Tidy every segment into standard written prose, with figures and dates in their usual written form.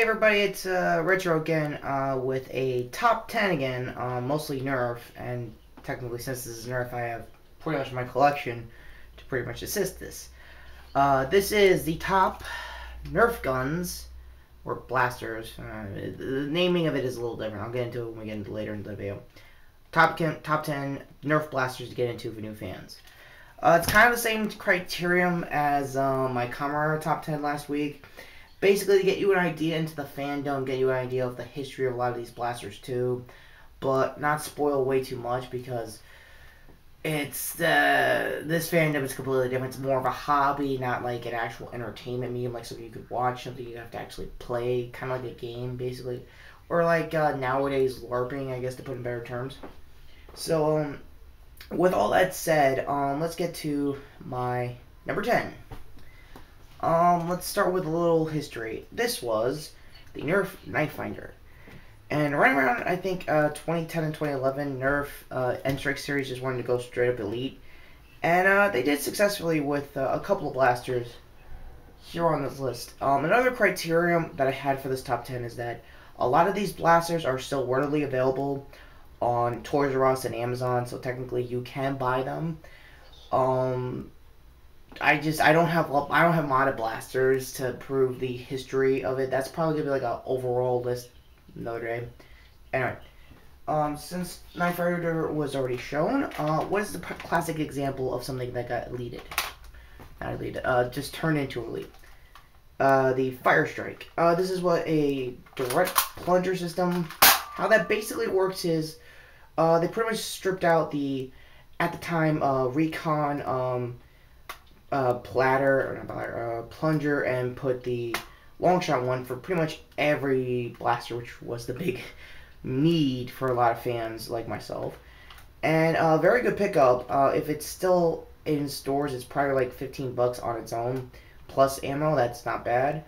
everybody, it's Retro again with a top 10 again, mostly Nerf, and technically since this is Nerf I have pretty much my collection to pretty much assist this. This is the top Nerf guns, or blasters. The naming of it is a little different. I'll get into it when we get into later in the video. Top 10 Nerf blasters to get into for new fans. It's kind of the same criterion as my Camera top 10 last week. Basically, to get you an idea into the fandom, get you an idea of the history of a lot of these blasters too, but not spoil way too much because it's this fandom is completely different. It's more of a hobby, not like an actual entertainment medium, like something you could watch, something you have to actually play, kind of like a game, basically, or like nowadays LARPing, I guess, to put in better terms. So, with all that said, let's get to my number 10. Let's start with a little history. This was the Nerf Knife Finder. And right around, I think, 2010 and 2011, Nerf NStrike series just wanted to go straight up elite. And they did successfully with a couple of blasters here on this list. Another criterion that I had for this top 10 is that a lot of these blasters are still readily available on Toys R Us and Amazon, so technically you can buy them. I don't have modded blasters to prove the history of it. That's probably gonna be like an overall list another day. Anyway, since Knife Finder was already shown, what is the classic example of something that got elited? Not elited, just turned into elite. The Fire Strike. This is what a direct plunger system. How that basically works is, they pretty much stripped out the, at the time, Recon, plunger, and put the Longshot one for pretty much every blaster, which was the big need for a lot of fans like myself. And very good pickup. If it's still in stores, it's probably like 15 bucks on its own, plus ammo. That's not bad.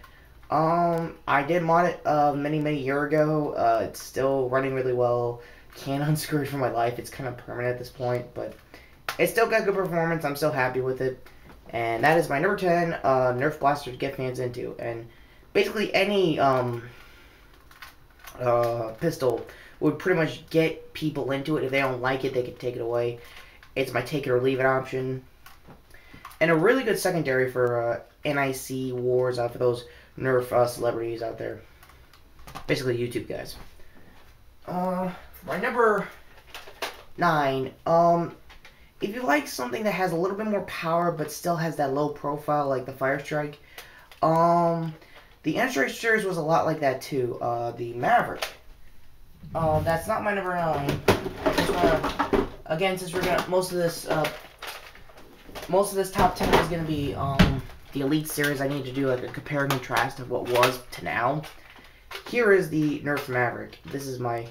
I did mod it many years ago. It's still running really well. Can't unscrew it for my life. It's kind of permanent at this point, but it's still got good performance. I'm still happy with it. And that is my number 10 Nerf blaster to get fans into. And basically any pistol would pretty much get people into it. If they don't like it, they can take it away. It's my take it or leave it option. And a really good secondary for NIC wars for those Nerf celebrities out there. Basically YouTube guys. My number 9, if you like something that has a little bit more power but still has that low profile like the Fire Strike, the NStrike series was a lot like that too. The Maverick. That's not my number 9. I just wanna, again, since we're gonna most of this top 10 is gonna be the Elite series, I need to do like a compare and contrast of what was to now. Here is the Nerf Maverick. This is my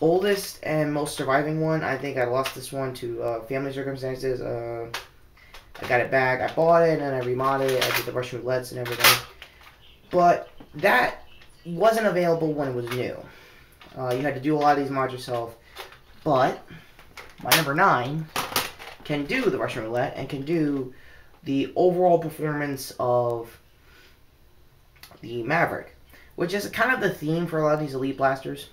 oldest and most surviving one. I think I lost this one to family circumstances. I got it back. I bought it and then I remodded it. I did the Russian roulettes and everything. But that wasn't available when it was new. You had to do a lot of these mods yourself. But my number 9 can do the Russian roulette and can do the overall performance of the Maverick, which is kind of the theme for a lot of these elite blasters.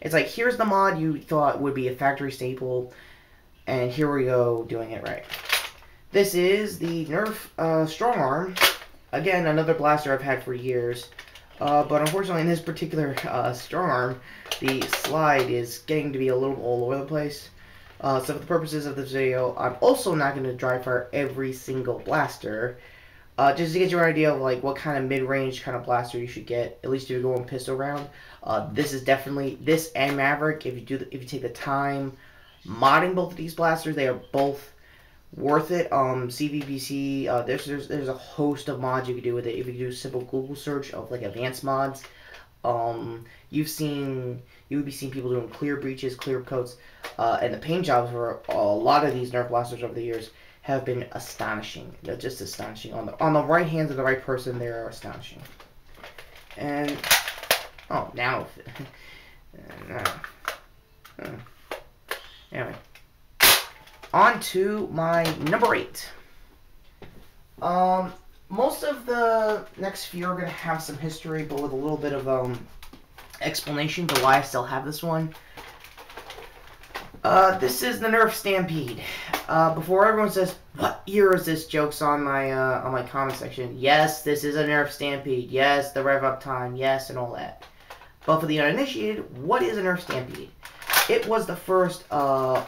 It's like, here's the mod you thought would be a factory staple, and here we go doing it right. This is the Nerf Strong Arm. Again, another blaster I've had for years. But unfortunately, in this particular Strong Arm, the slide is getting to be a little all over the place. So for the purposes of this video, I'm also not going to dry fire every single blaster. Just to get you an idea of like what kind of mid-range kind of blaster you should get, at least if you're going pistol round. This is definitely, this and Maverick, if you take the time modding both of these blasters, they are both worth it. CVPC, there's a host of mods you can do with it. If you do a simple Google search of like advanced mods, you would be seeing people doing clear breaches, clear coats, and the paint jobs for a lot of these Nerf blasters over the years have been astonishing. They're just astonishing. On the right hands of the right person, they are astonishing. And oh, now anyway, on to my number 8. most of the next few are going to have some history, but with a little bit of explanation to why I still have this one. This is the Nerf Stampede. Before everyone says, what year is this, jokes on my comment section. Yes, this is a Nerf Stampede. Yes, the rev up time. Yes, and all that. But for the uninitiated, what is a Nerf Stampede? It was the first Nerf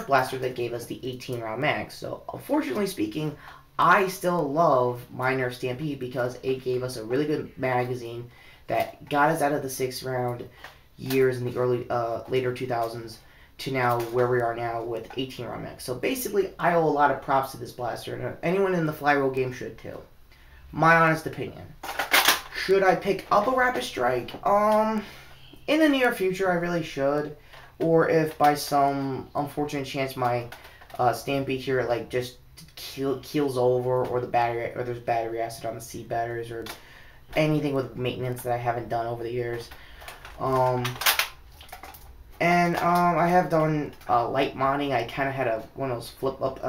blaster that gave us the 18-round mag. So, unfortunately speaking, I still love my Nerf Stampede because it gave us a really good magazine that got us out of the 6-round years in the early, later 2000s to now where we are now with 18-round mags. So basically, I owe a lot of props to this blaster, and anyone in the flywheel game should too. My honest opinion. Should I pick up a Rapid Strike? In the near future, I really should. Or if by some unfortunate chance my Stampede here like just keels over, or there's battery acid on the seat batteries, or anything with maintenance that I haven't done over the years. I have done light modding. I kind of had one of those flip-up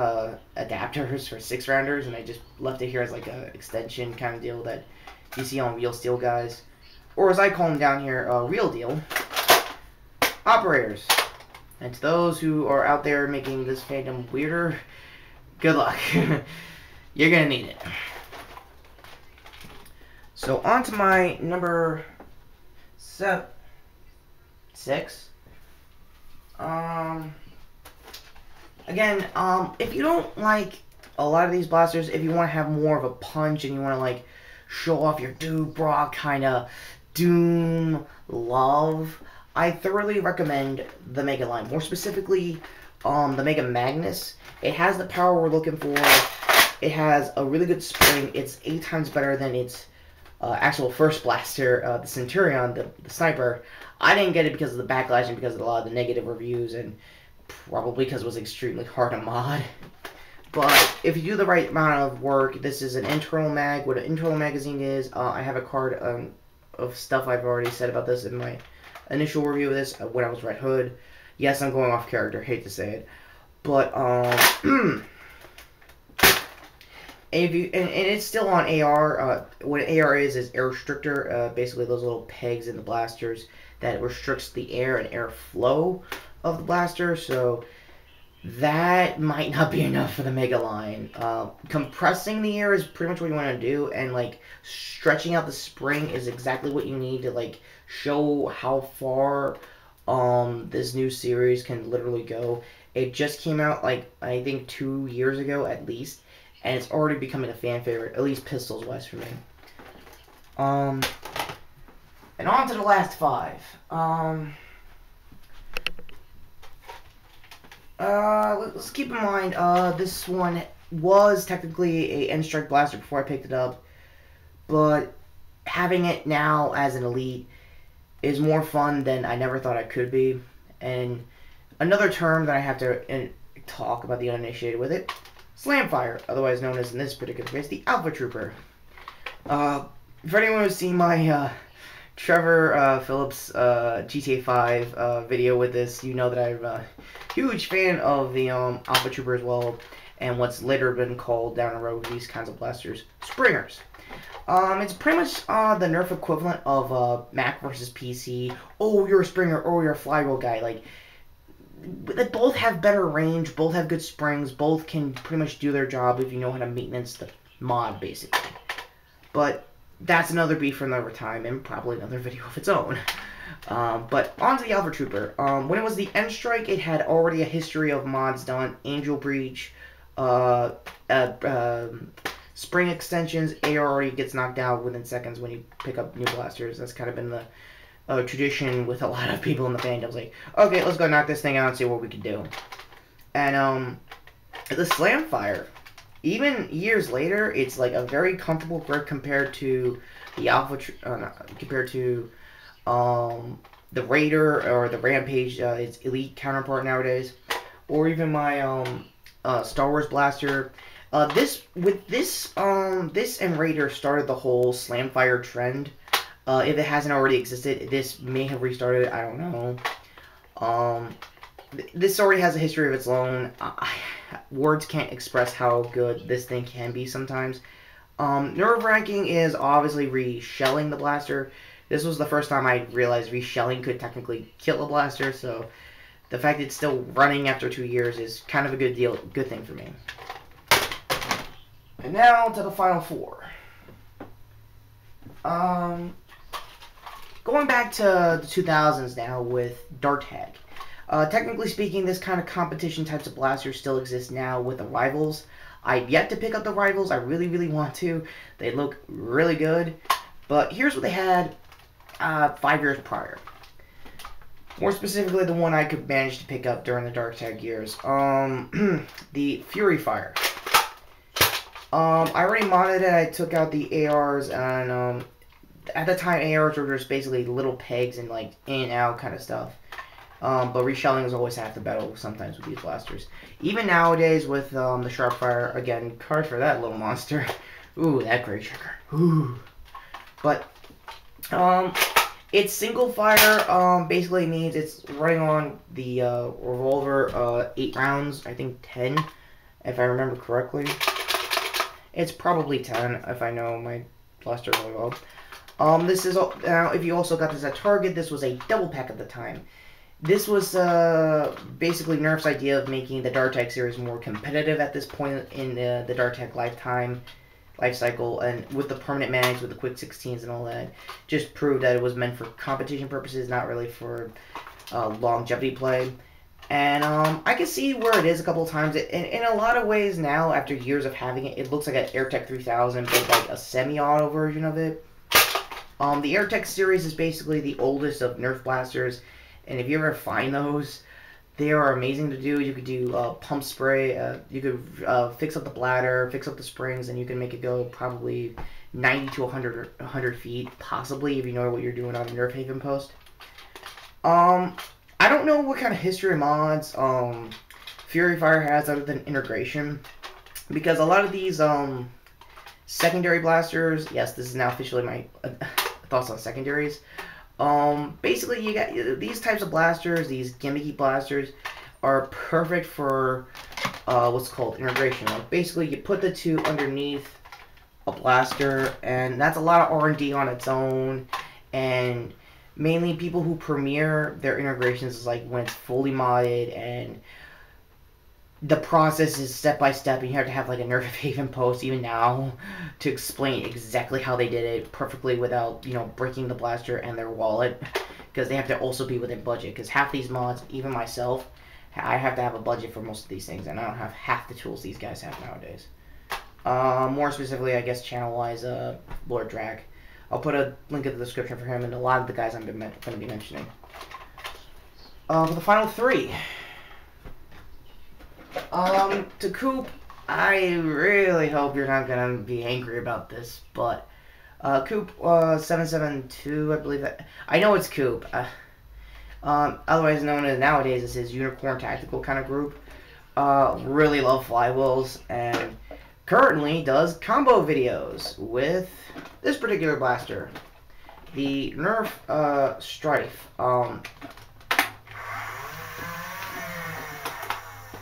adapters for 6-rounders, and I just left it here as like a extension kind of deal that you see on Real Steel guys. Or as I call them down here, Real Deal operators. And to those who are out there making this fandom weirder, good luck. You're going to need it. So on to my number 6. Again, if you don't like a lot of these blasters, if you want to have more of a punch and you want to like show off your Dude Bra kind of Doom love, I thoroughly recommend the Mega line. More specifically, the Mega Magnus. It has the power we're looking for. It has a really good spring. It's 8 times better than its actual first blaster, the Centurion, the sniper. I didn't get it because of the backlash and because of a lot of the negative reviews, and probably because it was extremely hard to mod. But if you do the right amount of work, this is an internal mag. What an internal magazine is, I have a card of stuff I've already said about this in my initial review of this when I was Red Hood. Yes, I'm going off character, hate to say it. But, and it's still on AR. What AR is air restrictor. Basically, those little pegs in the blasters that restricts the air and airflow of the blaster. So that might not be enough for the Mega line. Compressing the air is pretty much what you want to do, and like stretching out the spring is exactly what you need to like show how far this new series can literally go. It just came out like I think 2 years ago at least. And it's already becoming a fan favorite, at least pistols-wise for me. And on to the last 5. Let's keep in mind, this one was technically a NStrike blaster before I picked it up. But having it now as an elite is more fun than I never thought it could be. And another term that I have to talk about the uninitiated with it. Slamfire, otherwise known as in this particular case, the Alpha Trooper. For anyone who's seen my Trevor Phillips GTA 5 video with this, you know that I'm a huge fan of the Alpha Trooper as well, and what's later been called down the road these kinds of blasters, Springers. It's pretty much the Nerf equivalent of Mac versus PC. Oh, you're a Springer. Oh, you're a flywheel guy. Like, they both have better range, both have good springs, both can pretty much do their job if you know how to maintenance the mod, basically. But that's another beef for another time, and probably another video of its own. But on to the Alpha Trooper. When it was the NStrike, it had already a history of mods done. Angel Breach, spring extensions. AR already gets knocked out within seconds when you pick up new blasters. That's kind of been the tradition with a lot of people in the fandom. Like, okay, let's go knock this thing out and see what we can do. And the Slamfire, even years later, it's like a very comfortable grip compared to the compared to the Raider or the Rampage, its elite counterpart nowadays, or even my Star Wars blaster. This and Raider started the whole Slamfire trend. If it hasn't already existed, this may have restarted it, I don't know. This already has a history of its own. words can't express how good this thing can be sometimes. Nerve-wracking is obviously re-shelling the blaster. This was the first time I realized re-shelling could technically kill a blaster, so the fact it's still running after 2 years is kind of a good thing for me. And now to the final four. Going back to the 2000s now with dart tag. Technically speaking, this kind of competition types of blasters still exist now with the rivals. I've yet to pick up the rivals. I really, really want to. They look really good. But here's what they had 5 years prior. More specifically, the one I could manage to pick up during the dart tag years. The Fury Fire. I already modded it. I took out the ARs, and at the time, ARs were just basically little pegs and like in and out kind of stuff. But reshelling is always half the battle sometimes with these blasters. Even nowadays with the Sharp Fire, again, card for that little monster. Ooh, that great trigger. Ooh. But it's single fire. Basically means it's running on the revolver 8 rounds. I think 10, if I remember correctly. It's probably 10 if I know my blaster really well. This is now if you also got this at Target, this was a double pack at the time. This was basically Nerf's idea of making the dart tag series more competitive at this point in the dart tag life cycle, and with the permanent mags, with the quick 16s and all that, just proved that it was meant for competition purposes, not really for longevity play. And I can see where it is a couple of times. In a lot of ways now, after years of having it, it looks like an AirTech 3000, but like a semi-auto version of it. The AirTech series is basically the oldest of Nerf blasters, and if you ever find those, they are amazing to do. You could do pump spray, you could fix up the bladder, fix up the springs, and you can make it go probably 90 to 100 feet, possibly, if you know what you're doing on a Nerf Haven post. I don't know what kind of history mods Fury Fire has other than integration, because a lot of these secondary blasters, yes, this is now officially my thoughts on secondaries. Basically, you got these types of blasters, these gimmicky blasters, are perfect for what's called integration. Like basically, you put the two underneath a blaster, and that's a lot of R&D on its own, and mainly people who premiere their integrations is like when it's fully modded, and the process is step by step, and you have to have like a Nerf Haven post even now to explain exactly how they did it perfectly without, you know, breaking the blaster and their wallet, because they have to also be within budget, because half these mods, even myself, I have to have a budget for most of these things, and I don't have half the tools these guys have nowadays. More specifically, I guess channel-wise, Lord Drag. I'll put a link in the description for him and a lot of the guys I'm going to be mentioning. For the final three. To Coop, I really hope you're not going to be angry about this, but Coop 772, I believe that. I know it's Coop. Otherwise known as nowadays as his Unicorn Tactical kind of group. Really love flywheels, and currently does combo videos with this particular blaster, the Nerf Strife.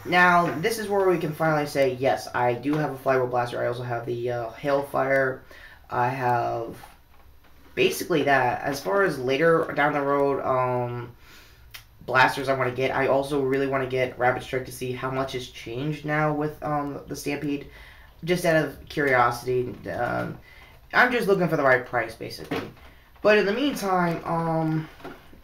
Now, this is where we can finally say, yes, I do have a flywheel blaster. I also have the Hailfire. I have basically that. As far as later down the road blasters I want to get, I also really want to get Rapid Strike to see how much has changed now with the Stampede. Just out of curiosity. I'm just looking for the right price, basically. But in the meantime,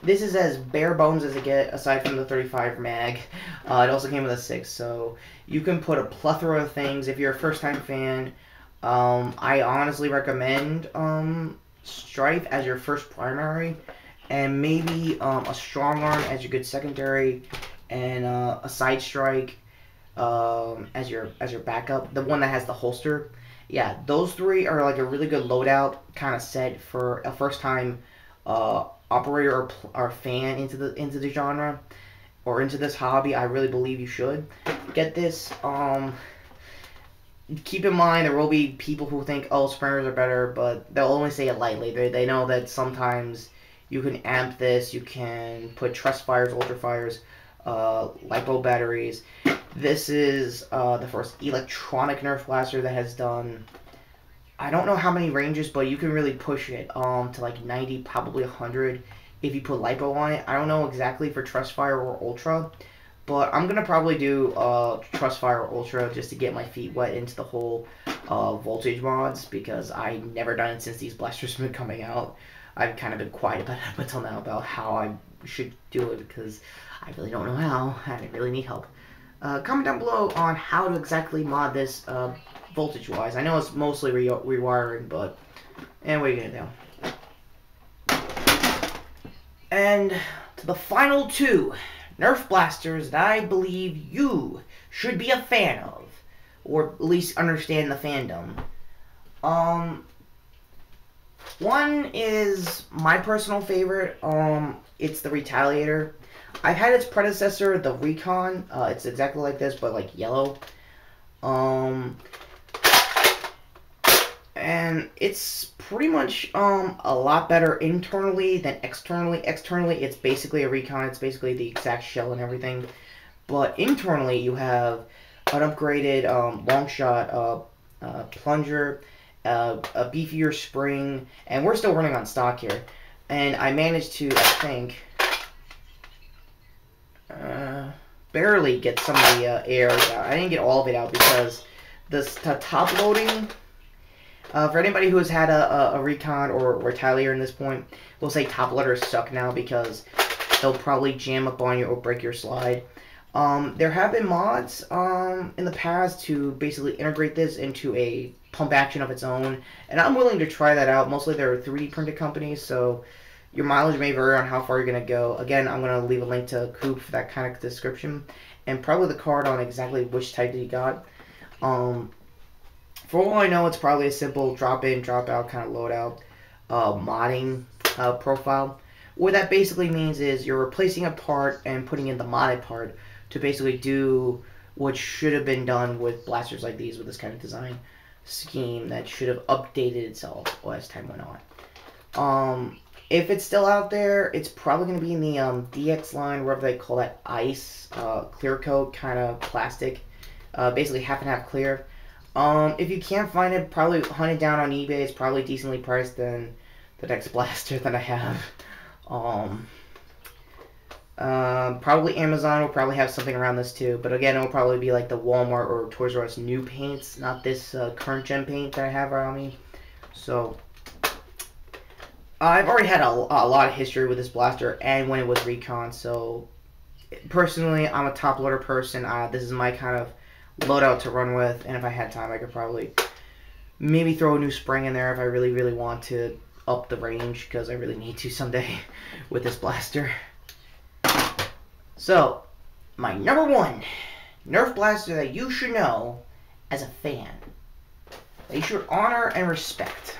this is as bare bones as it gets, aside from the 35 mag. It also came with a 6, so you can put a plethora of things. If you're a first-time fan, I honestly recommend Strife as your first primary, and maybe a Strong Arm as your good secondary, and a Side Strike as your backup, the one that has the holster. Yeah, those three are like a really good loadout kind of set for a first-time operator or fan into the genre or into this hobby. I really believe you should get this. Keep in mind there will be people who think, oh, sprinters are better, but they'll only say it lightly. They know that sometimes you can amp this, you can put trust fires, ultra fires, lipo batteries. This is the first electronic Nerf blaster that has done, I don't know how many ranges, but you can really push it to like 90, probably 100 if you put LiPo on it. I don't know exactly for Trustfire or Ultra, but I'm going to probably do Trustfire or Ultra just to get my feet wet into the whole voltage mods, because I've never done it since these blasters have been coming out. I've kind of been quiet about it up until now about how I should do it, because I really don't know how, and I really need help. Comment down below on how to exactly mod this voltage-wise. I know it's mostly rewiring, but what are you gonna do? And to the final two Nerf blasters that I believe you should be a fan of, or at least understand the fandom. One is my personal favorite. It's the Retaliator. I've had its predecessor, the Recon. It's exactly like this, but like yellow. And it's pretty much a lot better internally than externally. Externally, it's basically a Recon. It's basically the exact shell and everything. But internally, you have an upgraded Longshot plunger, a beefier spring, and we're still running on stock here. And I managed to, I think, barely get some of the air out. I didn't get all of it out because the top loading, for anybody who has had a Recon or Retaliator in this point, we'll say top loaders suck now because they'll probably jam up on you or break your slide. There have been mods in the past to basically integrate this into a pump action of its own, and I'm willing to try that out. Mostly they're 3D printed companies, so your mileage may vary on how far you're going to go. Again, I'm going to leave a link to Coop for that kind of description, and probably the card on exactly which type that you got. For all I know, it's probably a simple drop in, drop out kind of loadout modding profile. What that basically means is you're replacing a part and putting in the modded part to basically do what should have been done with blasters like these, with this kind of design scheme that should have updated itself as time went on. If it's still out there, it's probably going to be in the DX line, wherever they call that ice, clear coat kind of plastic, basically half and half clear. If you can't find it, probably hunt it down on eBay. It's probably decently priced than the next blaster that I have. Probably Amazon will probably have something around this too, but again, it'll probably be like the Walmart or Toys R Us new paints, not this current gen paint that I have around me. So I've already had a lot of history with this blaster, and when it was Recon. So personally, I'm a top loader person. This is my kind of loadout to run with, and if I had time, I could probably maybe throw a new spring in there if I really want to up the range, because I really need to someday with this blaster. So, my number one Nerf blaster that you should know as a fan, that you should honor and respect.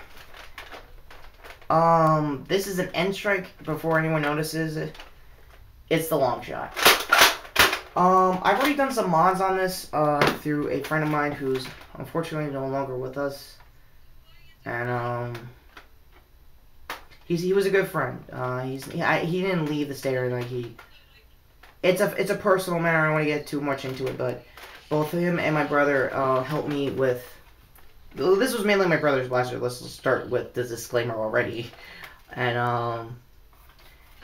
This is an NStrike, before anyone notices it. It's the Longshot. I've already done some mods on this through a friend of mine who's unfortunately no longer with us, and he was a good friend. He didn't leave the state or anything. It's a personal matter. I don't want to get too much into it, but both him and my brother helped me with. This was mainly my brother's blaster. Let's start with the disclaimer already, and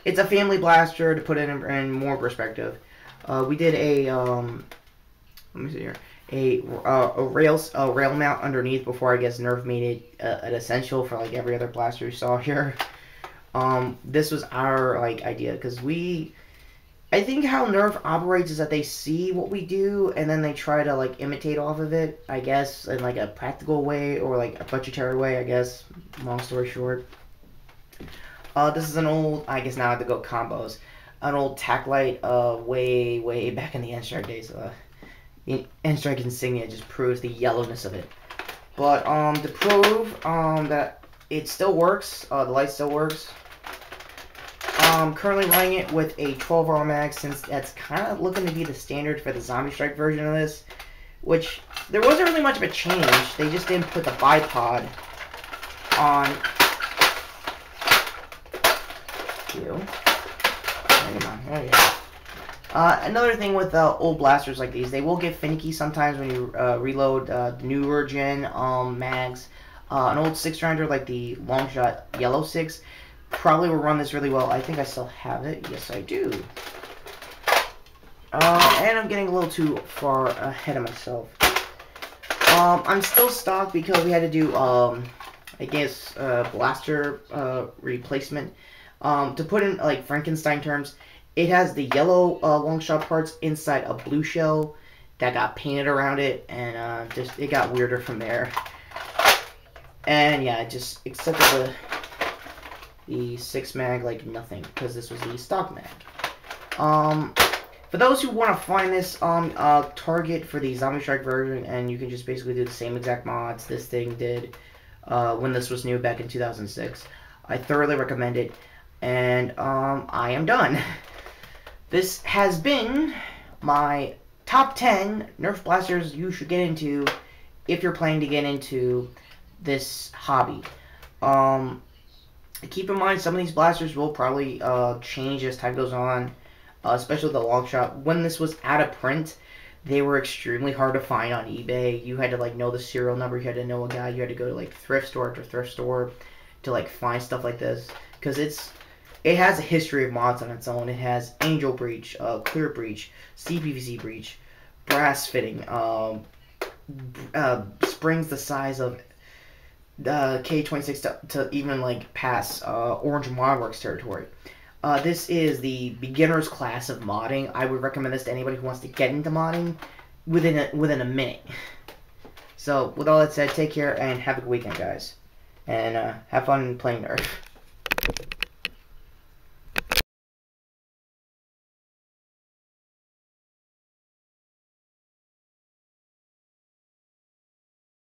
it's a family blaster to put it in more perspective. We did a let me see here, a rail mount underneath before I guess Nerf made it an essential for like every other blaster you saw here. This was our like idea, because I think how Nerf operates is that they see what we do and then they try to like imitate off of it, I guess, in like a practical way or like a budgetary way, I guess. Long story short. This is an old, I guess now I have to go combos, an old tack light way back in the NStrike days. The NStrike insignia just proves the yellowness of it. But to prove that it still works, the light still works, I'm currently running it with a 12R mag, since that's kind of looking to be the standard for the Zombie Strike version of this, which there wasn't really much of a change. They just didn't put the bipod on. There you go. Another thing with old blasters like these, they will get finicky sometimes when you reload newer gen mags. An old 6-rounder like the Longshot Yellow 6 probably will run this really well. I think I still have it. Yes, I do. And I'm getting a little too far ahead of myself. I'm still stocked because we had to do, I guess, blaster replacement. To put in, like, Frankenstein terms, it has the yellow Longshot parts inside a blue shell that got painted around it, and just it got weirder from there. And yeah, just accepted the 6 mag like nothing, because this was the stock mag. For those who want to find this on Target for the Zombie Strike version, and you can just basically do the same exact mods this thing did when this was new back in 2006, I thoroughly recommend it. And I am done. This has been my top 10 Nerf blasters you should get into if you're planning to get into this hobby. Keep in mind, some of these blasters will probably change as time goes on, especially the Longshot. When this was out of print, they were extremely hard to find on eBay. You had to like know the serial number, you had to know a guy, you had to go to like thrift store after thrift store to like find stuff like this, because it has a history of mods on its own. It has Angel Breach, Clear Breach, CPVC Breach, Brass Fitting, springs the size of K26 to even like pass Orange Modworks territory. This is the beginner's class of modding. I would recommend this to anybody who wants to get into modding within a minute. So with all that said, take care and have a good weekend, guys, and have fun playing Nerf.